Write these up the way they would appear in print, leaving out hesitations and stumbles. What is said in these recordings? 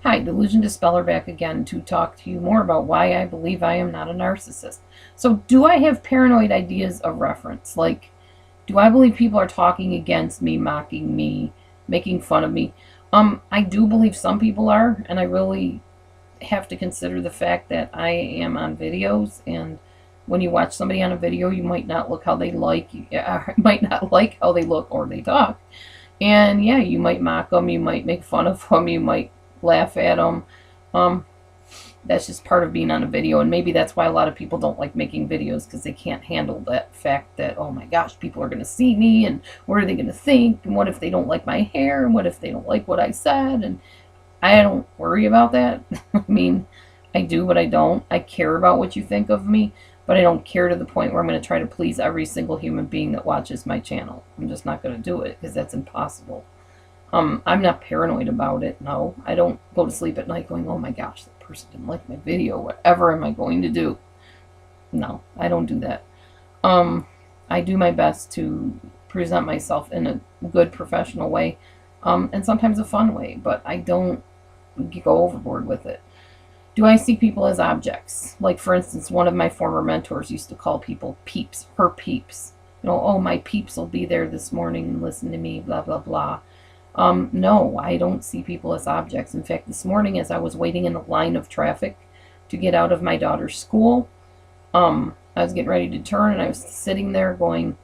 Hi, Delusion Dispeller back again to talk to you more about why I believe I am not a narcissist. So, do I have paranoid ideas of reference? Like, do I believe people are talking against me, mocking me, making fun of me? I do believe some people are, and I really have to consider the fact that I am on videos, and when you watch somebody on a video, you might not look how they like, might not like how they look or they talk. And yeah, you might mock them, you might make fun of them, you might laugh at them. Um, that's just part of being on a video, and maybe that's why a lot of people don't like making videos, because they can't handle that fact that, oh my gosh, people are going to see me, and what are they going to think, and what if they don't like my hair, and what if they don't like what I said, and I don't worry about that. I mean, I do, but I don't. I care about what you think of me, but I don't care to the point where I'm going to try to please every single human being that watches my channel. I'm just not going to do it, because that's impossible. I'm not paranoid about it, no. I don't go to sleep at night going, oh my gosh, that person didn't like my video. Whatever am I going to do? No, I don't do that. I do my best to present myself in a good professional way, and sometimes a fun way, but I don't go overboard with it. Do I see people as objects? Like, for instance, one of my former mentors used to call people peeps, her peeps. You know, oh, my peeps will be there this morning and listen to me, blah, blah, blah. No, I don't see people as objects. In fact, this morning as I was waiting in a line of traffic to get out of my daughter's school, I was getting ready to turn, and I was sitting there going,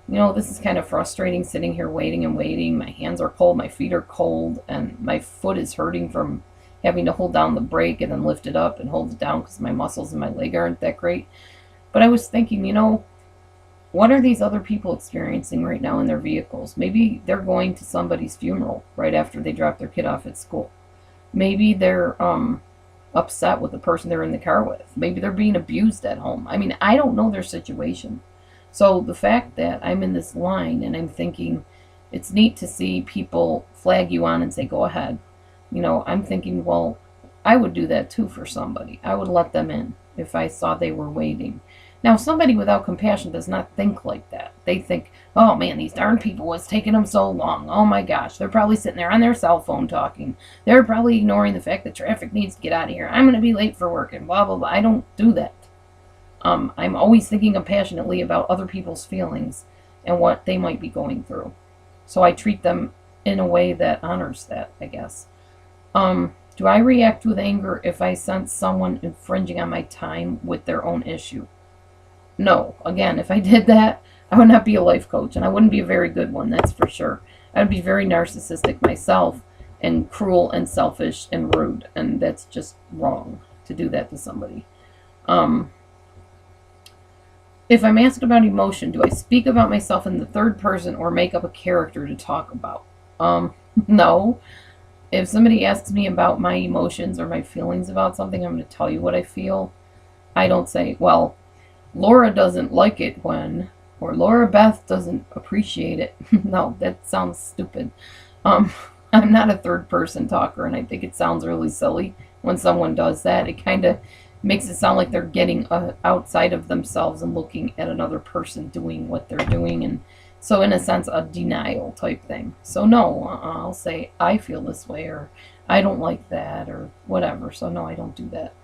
you know, this is kind of frustrating, sitting here waiting and waiting. My hands are cold, my feet are cold, and my foot is hurting from having to hold down the brake and then lift it up and hold it down because my muscles in my leg aren't that great. But I was thinking, you know, what are these other people experiencing right now in their vehicles? Maybe they're going to somebody's funeral right after they drop their kid off at school. Maybe they're upset with the person they're in the car with. Maybe they're being abused at home. I mean, I don't know their situation. So the fact that I'm in this line and I'm thinking, it's neat to see people flag you on and say, go ahead. You know, I'm thinking, well, I would do that too for somebody. I would let them in if I saw they were waiting. Now, somebody without compassion does not think like that. They think, oh man, these darn people, what's taking them so long? Oh my gosh, they're probably sitting there on their cell phone talking. They're probably ignoring the fact that traffic needs to get out of here. I'm going to be late for work and blah, blah, blah. I don't do that. I'm always thinking compassionately about other people's feelings and what they might be going through. So I treat them in a way that honors that, I guess. Do I react with anger if I sense someone infringing on my time with their own issue? No. Again, if I did that, I would not be a life coach, and I wouldn't be a very good one, that's for sure. I would be very narcissistic myself, and cruel and selfish and rude, and that's just wrong to do that to somebody. If I'm asked about emotion, do I speak about myself in the third person or make up a character to talk about? No. If somebody asks me about my emotions or my feelings about something, I'm going to tell you what I feel. I don't say, well, Laura doesn't like it when, or LauraBeth doesn't appreciate it. No, that sounds stupid. I'm not a third person talker, and I think it sounds really silly when someone does that. It kind of makes it sound like they're getting outside of themselves and looking at another person doing what they're doing, and so in a sense a denial type thing. So no, I'll say I feel this way, or I don't like that, or whatever. So no, I don't do that.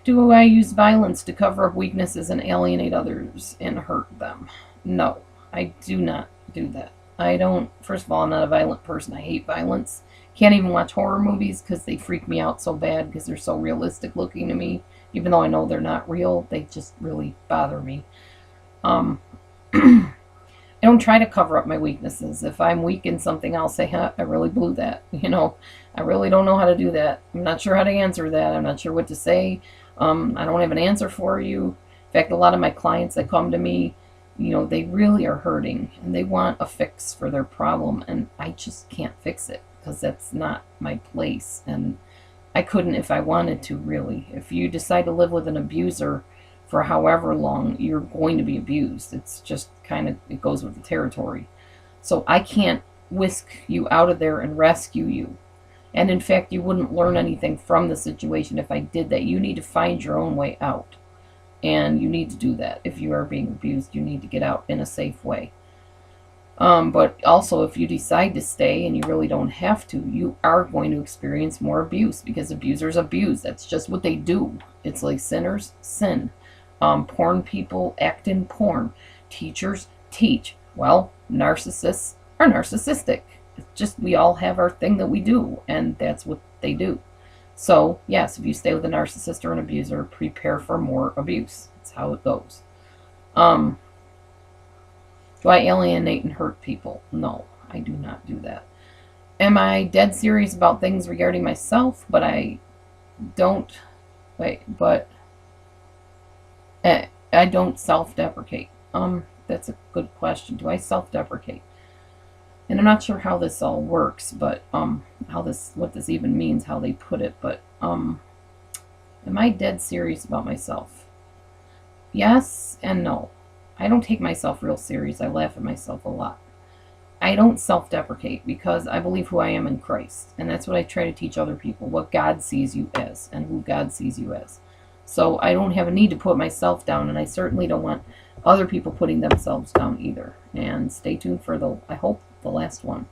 Do I use violence to cover up weaknesses and alienate others and hurt them? No, I do not do that. I don't, first of all, I'm not a violent person. I hate violence. Can't even watch horror movies because they freak me out so bad because they're so realistic looking to me. Even though I know they're not real, they just really bother me. I don't try to cover up my weaknesses. If I'm weak in something, I'll say, huh, I really blew that. You know, I really don't know how to do that. I'm not sure how to answer that. I'm not sure what to say. I don't have an answer for you. In fact, a lot of my clients that come to me, you know, they really are hurting and they want a fix for their problem, and I just can't fix it because that's not my place, and I couldn't if I wanted to, really. If you decide to live with an abuser for however long, you're going to be abused. It's just kind of, it goes with the territory. So I can't whisk you out of there and rescue you. And in fact, you wouldn't learn anything from the situation if I did that. You need to find your own way out. And you need to do that. If you are being abused, you need to get out in a safe way. But also, if you decide to stay and you really don't have to, you are going to experience more abuse, because abusers abuse. That's just what they do. It's like sinners sin. Porn people act in porn. Teachers teach. Well, narcissists are narcissistic. It's just, we all have our thing that we do, and that's what they do. So, yes, if you stay with a narcissist or an abuser, prepare for more abuse. That's how it goes. Do I alienate and hurt people? No, I do not do that. Am I dead serious about things regarding myself? But I don't, but I don't self-deprecate. That's a good question. Do I self-deprecate? And I'm not sure how this all works, but what this even means, how they put it, but am I dead serious about myself? Yes and no. I don't take myself real serious. I laugh at myself a lot. I don't self-deprecate because I believe who I am in Christ. And that's what I try to teach other people, what God sees you as and who God sees you as. So I don't have a need to put myself down, and I certainly don't want other people putting themselves down either. And stay tuned for I hope, the last one.